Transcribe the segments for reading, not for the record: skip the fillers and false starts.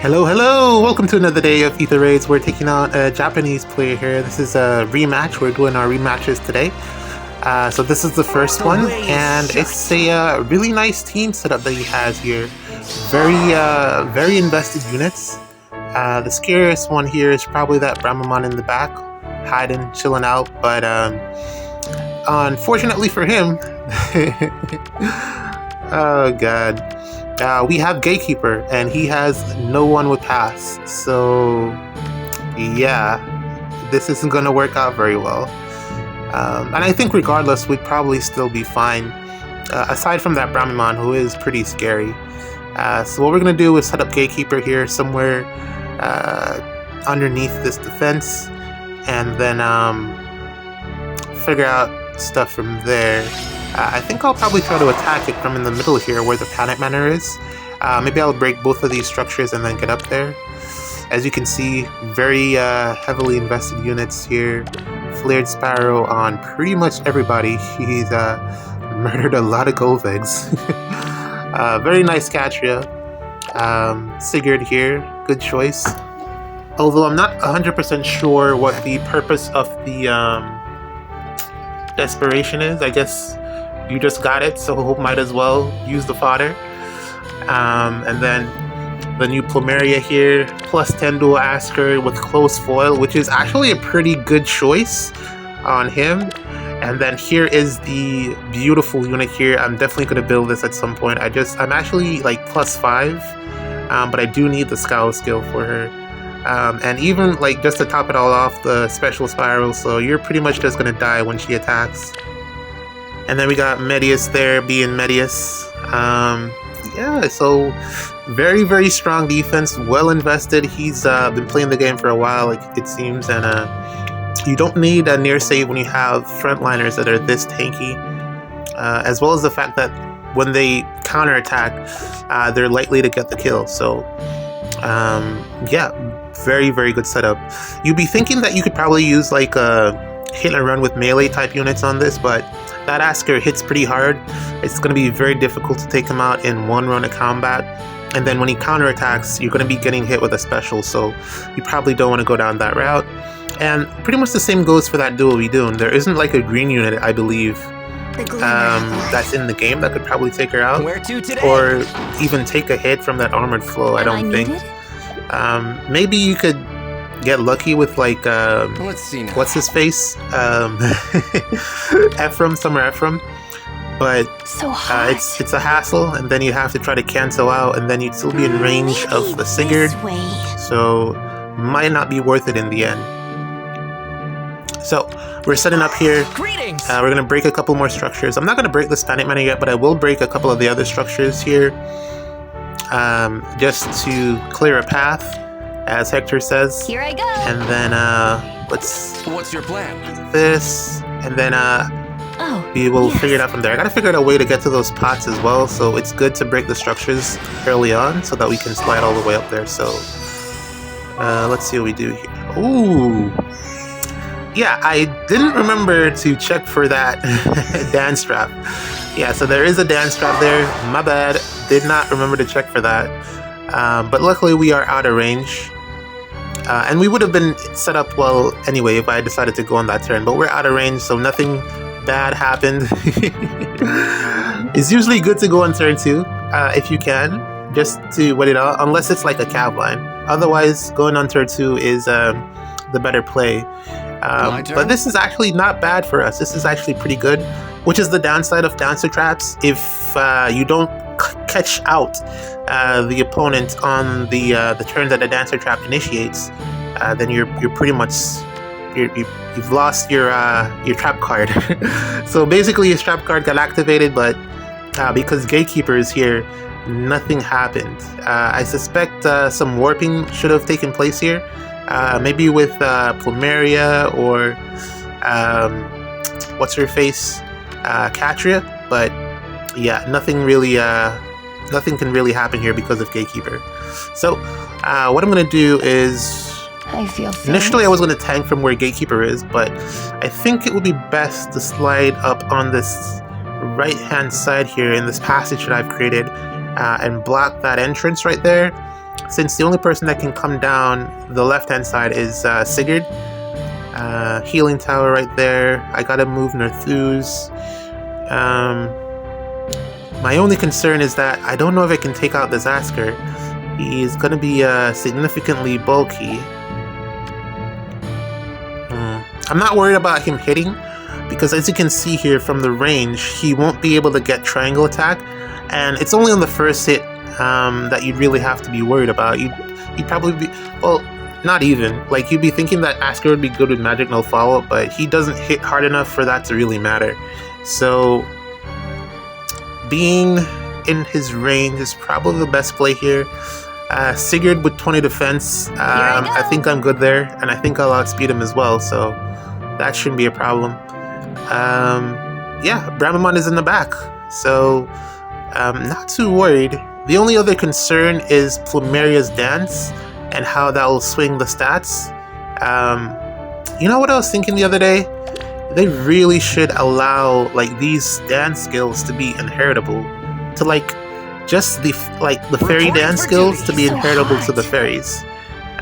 Hello! Welcome to another day of Ether Raids. We're taking on a Japanese player here. This is a rematch. We're doing our rematches today. So this is the first one, and it's a really nice team setup that he has here. Very invested units. The scariest one here is probably that Brahmaman in the back, hiding, chilling out. But unfortunately for him, oh god. We have Gatekeeper, and he has no one with pass. So, yeah, this isn't going to work out very well. And I think regardless, we'd probably still be fine, aside from that Brahmaman, who is pretty scary. So what we're going to do is set up Gatekeeper here somewhere underneath this defense, and then figure out stuff from there. I think I'll probably try to attack it from in the middle here where the Panic Manor is. Maybe I'll break both of these structures and then get up there. As you can see, very heavily invested units here. Flared Sparrow on pretty much everybody. He's murdered a lot of Golvegs. Very nice Catria. Sigurd here, good choice. Although I'm not 100% sure what the purpose of the Desperation is. I guess you just got it, so might as well use the fodder. And then the new Plumeria here, plus 10 dual Asker with close foil, which is actually a pretty good choice on him. And then here is the beautiful unit here. I'm definitely going to build this at some point. I'm actually like plus 5, but I do need the Scowl skill for her. And even like just to top it all off, the special spiral, so you're pretty much just going to die when she attacks. And then we got Medius there, being Medius. Yeah, so very strong defense, well invested. He's been playing the game for a while, like it seems, and you don't need a near save when you have frontliners that are this tanky, as well as the fact that when they counterattack, they're likely to get the kill. So, yeah, very good setup. You'd be thinking that you could probably use like a hit and run with melee type units on this, but that Asker hits pretty hard. It's going to be very difficult to take him out in one run of combat, and then when he counterattacks, you're going to be getting hit with a special, so you probably don't want to go down that route. And pretty much the same goes for that duo we doing. There isn't like a green unit, I believe, that's in the game that could probably take her out, or even take a hit from that armored flow. I don't think. Maybe you could get lucky with like let's see now. What's his face? Summer Ephraim. But so it's a hassle, and then you have to try to cancel out, and then you'd still be in range of the Sigurd, so might not be worth it in the end. So we're setting up here. We're gonna break a couple more structures. I'm not gonna break the Panic Manor yet, but I will break a couple of the other structures here, just to clear a path, as Hector says. Here I go. And then What's your plan? This, and then we will figure it out from there. I gotta figure out a way to get to those pots as well, so it's good to break the structures early on so that we can slide all the way up there. So let's see what we do here. Ooh, yeah, I didn't remember to check for that dance strap. Yeah, so there is a dance strap there. My bad, did not remember to check for that. But luckily we are out of range. And we would have been set up well anyway if I decided to go on that turn, but we're out of range, so nothing bad happened. It's usually good to go on turn 2, if you can, just to wait it out, unless it's like a cav line. Otherwise, going on turn 2 is the better play. But this is actually not bad for us. This is actually pretty good, which is the downside of Dancer Traps. If you don't catch out the opponent on the turn that the Dancer Trap initiates, then you're pretty much you've lost your trap card. So basically your trap card got activated, but because Gatekeeper is here, nothing happened. I suspect some warping should have taken place here, maybe with Plumeria or what's her face, Catria, but yeah, nothing can really happen here because of Gatekeeper. So what I'm gonna do is, initially I was going to tank from where Gatekeeper is, but I think it would be best to slide up on this right hand side here in this passage that I've created, and block that entrance right there, since the only person that can come down the left-hand side is Sigurd. Healing tower right there. I gotta move Nerthus. My only concern is that I don't know if I can take out this Asker. He's gonna be significantly bulky. I'm not worried about him hitting, because as you can see here from the range, he won't be able to get triangle attack, and it's only on the first hit that you'd really have to be worried about. You'd probably be, well, not even. Like, you'd be thinking that Asker would be good with Magic Null follow-up, but he doesn't hit hard enough for that to really matter. So, being in his range is probably the best play here. Sigurd with 20 defense, I think I'm good there, and I think I'll outspeed him as well, so that shouldn't be a problem. Yeah, Bramamon is in the back, so not too worried. The only other concern is Plumeria's dance and how that will swing the stats. You know what I was thinking the other day? They really should allow like these dance skills to be inheritable, to like just the fairy dance skills to be inheritable to the fairies.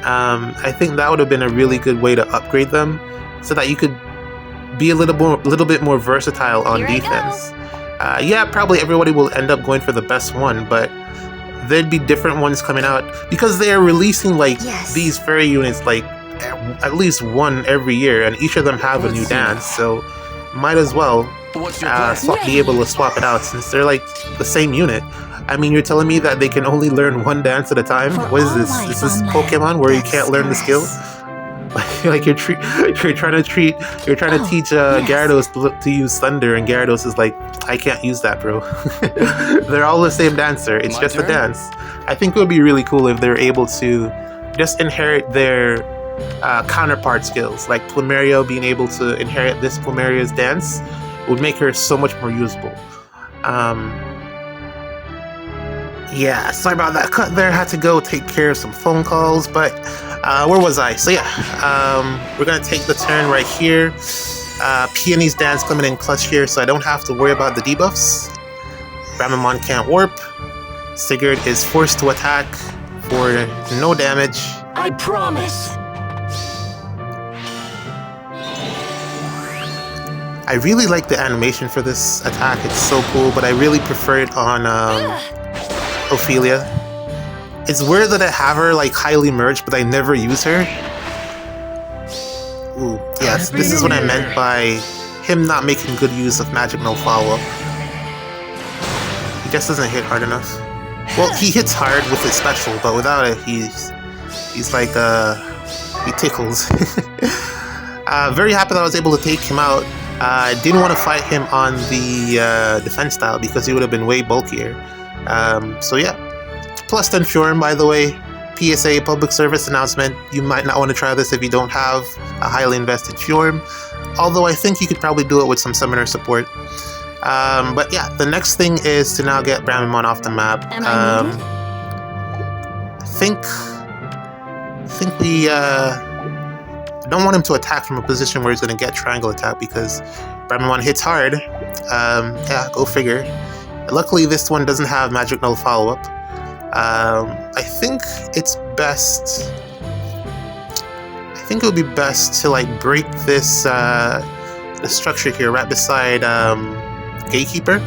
I think that would have been a really good way to upgrade them, so that you could be a little bit more versatile on defense. Yeah, probably everybody will end up going for the best one, but there'd be different ones coming out because they are releasing like these fairy units like at least one every year, and each of them have a new dance, so might as well be able to swap it out since they're like the same unit. I mean, you're telling me that they can only learn one dance at a time? What is this? Is this Pokemon where you can't learn the skill? Like you're trying to teach Gyarados to use Thunder, and Gyarados is like, I can't use that, bro. They're all the same dancer. It's just a dance. I think it would be really cool if they're able to just inherit their counterpart skills, like Plumeria being able to inherit this Plumeria's dance would make her so much more usable. Yeah, sorry about that cut there. Had to go take care of some phone calls, but where was I? So yeah, we're gonna take the turn right here. Peony's dance coming in clutch here, so I don't have to worry about the debuffs. Bramamon can't warp. Sigurd is forced to attack for no damage. I promise. I really like the animation for this attack. It's so cool, but I really prefer it on Ophelia. It's weird that I have her like highly merged, but I never use her. Ooh, yes, this is what I meant by him not making good use of Magic Null follow-up. He just doesn't hit hard enough. Well, he hits hard with his special, but without it, he's like he tickles. Very happy that I was able to take him out. I didn't want to fight him on the defense style because he would have been way bulkier. So yeah, plus 10 Fjorm, by the way. PSA, public service announcement. You might not want to try this if you don't have a highly invested Fjorm, although I think you could probably do it with some summoner support. But yeah, the next thing is to now get Bramamon off the map. I think we don't want him to attack from a position where he's going to get triangle attack because Bramamon hits hard. Yeah, go figure. Luckily, this one doesn't have Magic Null follow-up. I think it's best. I think it would be best to like break this the structure here right beside Gatekeeper.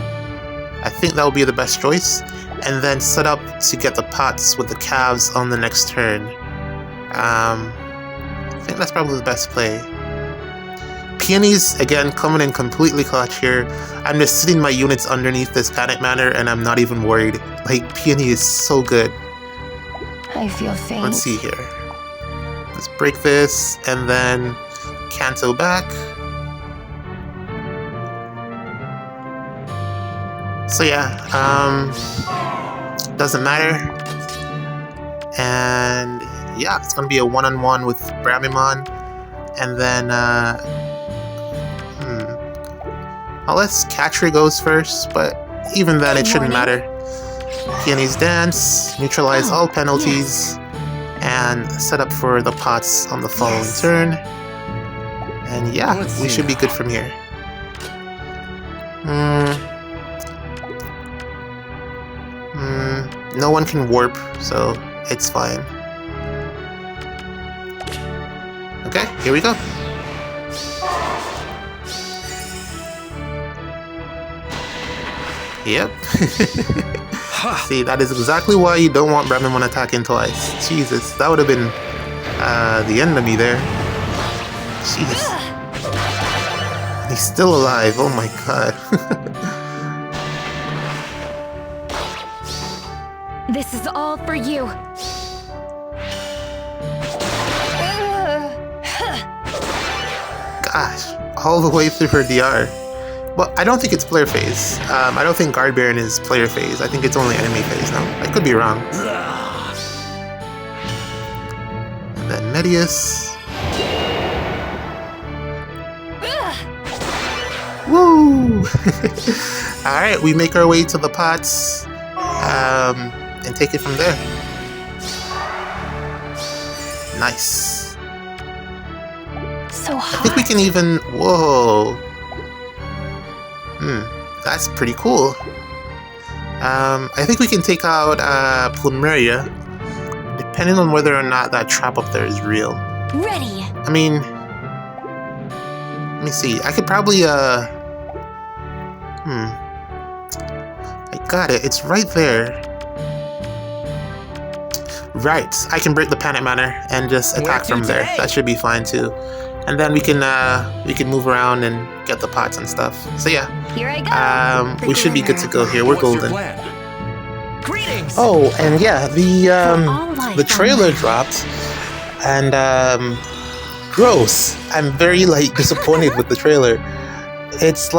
I think that would be the best choice, and then set up to get the pots with the calves on the next turn. I think that's probably the best play. Peonies, again, coming in completely clutch here. I'm just sitting my units underneath this Panic Manor, and I'm not even worried. Like, Peony is so good. I feel faint. Let's see here. Let's break this, and then Kanto back. So yeah, doesn't matter. And yeah, it's gonna be a one-on-one with Bramamon, and then unless Catcher goes first, but even then it shouldn't matter. Peony's dance, neutralize all penalties, and set up for the pots on the following turn. And yeah, we should be good from here. No one can warp, so It's fine. Okay, here we go. Yep. See, that is exactly why you don't want Brahmin attacking twice. Jesus, that would have been the end of me there. Jeez. He's still alive, oh my god. This is all for you. Gosh, all the way through her DR. Well, I don't think it's player phase. I don't think Guard Baron is player phase. I think it's only enemy phase now. I could be wrong. And then Medius. Woo! Alright, we make our way to the pots and take it from there. Nice. So hot. I think we can even... Whoa. That's pretty cool. I think we can take out Plumeria, depending on whether or not that trap up there is real. Ready. I mean... Let me see. I could probably... I got it. It's right there. Right. I can break the Panic Manor and just attack from there. That should be fine too. And then we can move around and get the pots and stuff. So yeah. Here I go. We should be good to go here. We're golden. Greetings. Oh, and yeah, the trailer dropped, and gross. I'm very disappointed with the trailer. It's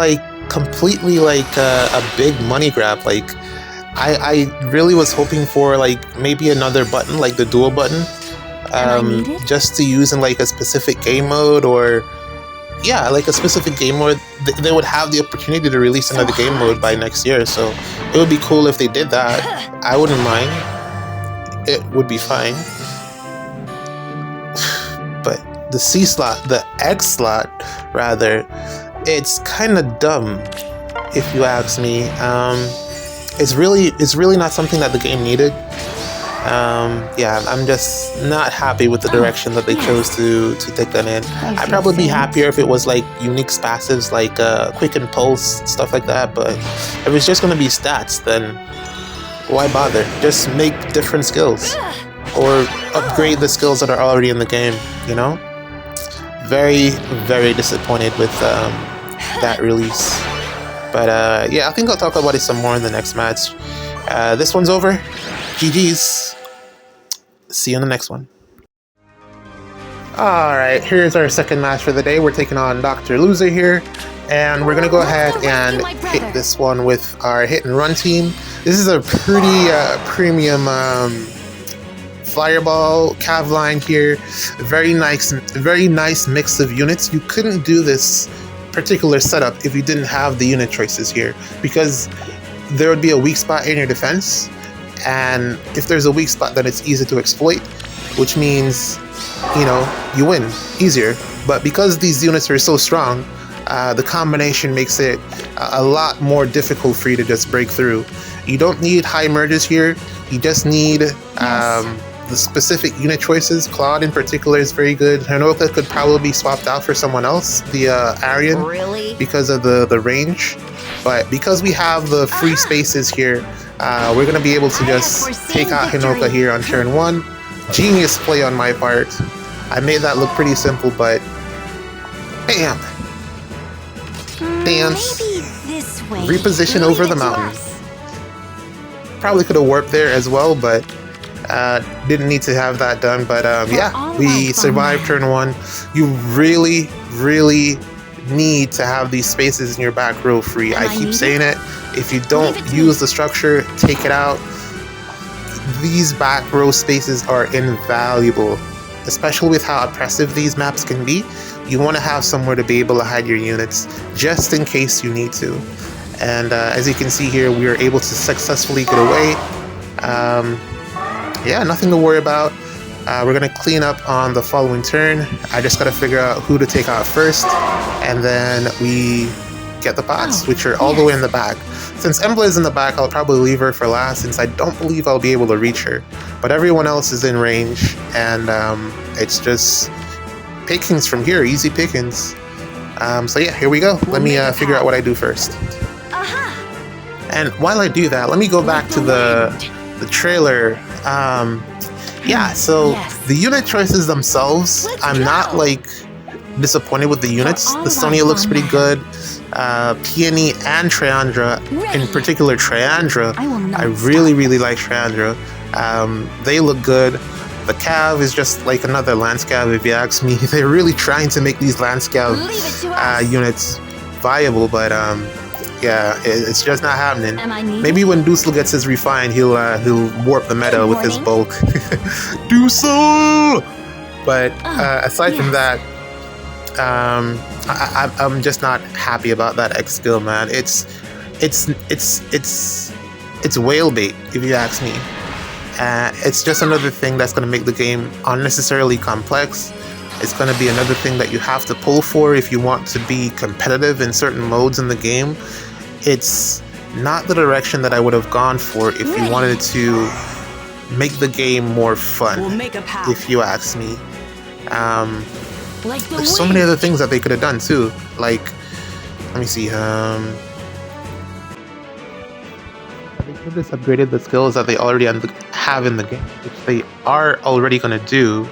completely a big money grab. I really was hoping for maybe another button, the dual button, just to use in a specific game mode, or yeah, a specific game mode. They would have the opportunity to release another game mode by next year, so it would be cool if they did that. I wouldn't mind. It would be fine. But the C slot, the X slot rather, it's kind of dumb, if you ask me. It's really not something that the game needed. Yeah, I'm just not happy with the direction that they chose to take that in. I'd probably be happier if it was unique passives quick and pulse, stuff like that, but if it's just going to be stats, then why bother? Just make different skills or upgrade the skills that are already in the game, you know? Very, very disappointed with that release. But yeah, I think I'll talk about it some more in the next match. This one's over. GG's. See you in the next one. Alright, here's our second match for the day. We're taking on Dr. Loser here. And we're going to go ahead and hit this one with our hit and run team. This is a pretty premium Fireball Cav line here. Very nice mix of units. You couldn't do this particular setup if you didn't have the unit choices here, because there would be a weak spot in your defense, and if there's a weak spot, then it's easy to exploit, which means, you know, you win easier. But because these units are so strong, the combination makes it a lot more difficult for you to just break through. You don't need high merges here. You just need the specific unit choices. Claude in particular is very good. Hanoka could probably be swapped out for someone else, the Aryan, because of the range. But because we have the free spaces here, we're going to be able to just take out Hanoka here on turn 1. Genius play on my part. I made that look pretty simple, but bam! Dance. Reposition over the mountain. Probably could have warped there as well, but didn't need to have that done. But yeah, we survived turn 1. You really, really need to have these spaces in your back row free. I keep saying it. If you don't use the structure, take it out. These back row spaces are invaluable, especially with how oppressive these maps can be. You want to have somewhere to be able to hide your units just in case you need to. And as you can see here, we are able to successfully get away. Yeah, nothing to worry about. We're going to clean up on the following turn. I just got to figure out who to take out first, and then we get the pots, which are all the way in the back. Since Embla is in the back, I'll probably leave her for last since I don't believe I'll be able to reach her. But everyone else is in range, and it's just pickings from here, easy pickings. So yeah, here we go. Let me figure out what I do first. And while I do that, let me go back to the trailer. Yeah, so the unit choices themselves, I'm not like disappointed with the units. The Sonya looks pretty good. Peony and Triandra, in particular Triandra, I really like Triandra. They look good. The Cav is just like another Lance Cav, if you ask me. They're really trying to make these Lance Cav units viable, but yeah, it's just not happening. Maybe when Dusel gets his refine, he'll warp the meta with his bulk. Dusel! But aside from that, I'm just not happy about that X skill, man. It's whale bait, if you ask me. It's just another thing that's going to make the game unnecessarily complex. It's going to be another thing that you have to pull for if you want to be competitive in certain modes in the game. It's not the direction that I would have gone for if you wanted to make the game more fun, if you ask me. There's so many other things that they could have done too. Like, let me see. They could have just upgraded the skills that they already have in the game, which they are already going to do.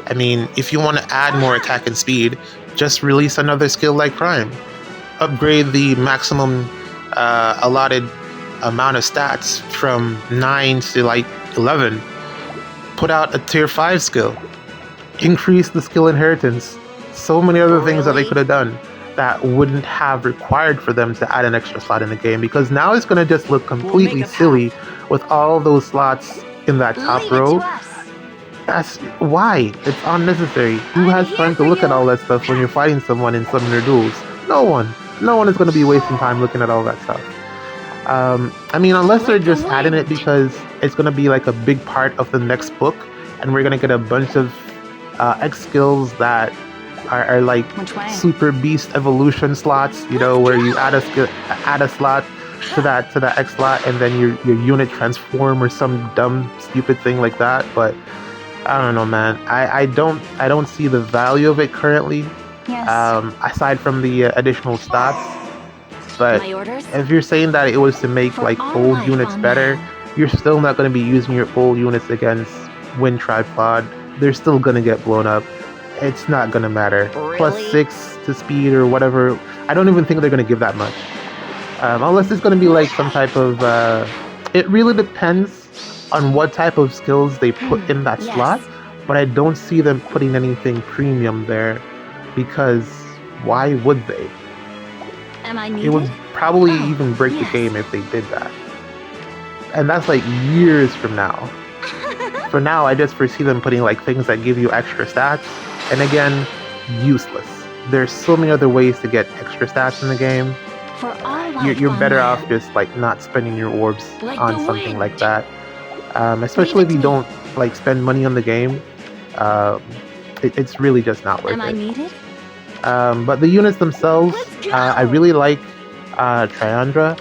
I mean, if you want to add more attack and speed, just release another skill like Prime. Upgrade the maximum allotted amount of stats from 9 to like 11. Put out a tier 5 skill. Increase the skill inheritance. So many other things that they could have done that wouldn't have required for them to add an extra slot in the game, because now it's going to just look completely silly with all those slots in that top row. That's why it's unnecessary. Who has time to look at all that stuff when you're fighting someone in summoner duels? No one. No one is going to be wasting time looking at all that stuff. I mean, unless they're just adding it because it's going to be like a big part of the next book, and we're going to get a bunch of X skills that are like super beast evolution slots, you know, where you add a slot to that X slot, and then your unit transform or some dumb stupid thing like that. But I don't know, man. I don't see the value of it currently. Aside from the additional stats. But if you're saying that it was to make like old units better, you're still not going to be using your old units against Wind Tripod. They're still going to get blown up. It's not going to matter. +6 to speed or whatever. I don't even think they're going to give that much. Unless it's going to be like some type of... it really depends on what type of skills they put in that slot. But I don't see them putting anything premium there. Because why would they? It would probably even break the game if they did that. And that's like years from now. For now, I just foresee them putting like things that give you extra stats. And again, useless. There's so many other ways to get extra stats in the game. You're better off just like not spending your orbs on something like that. Especially if you don't like spend money on the game. It's really just not worth it. But the units themselves, I really like Triandra.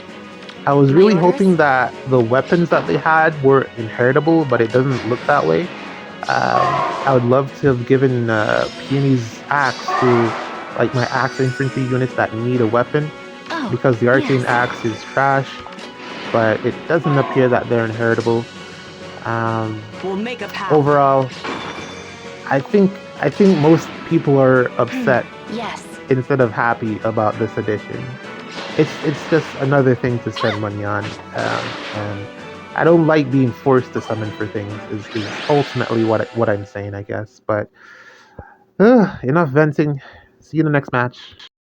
I was really hoping that the weapons that they had were inheritable, but it doesn't look that way. I would love to have given Peony's axe to like my axe infantry units that need a weapon, because the arcane axe is trash, but it doesn't appear that they're inheritable. Overall, I think most people are upset instead of happy about this edition. It's just another thing to spend money on, and I don't like being forced to summon for things. Is ultimately what I'm saying, I guess. But enough venting. See you in the next match.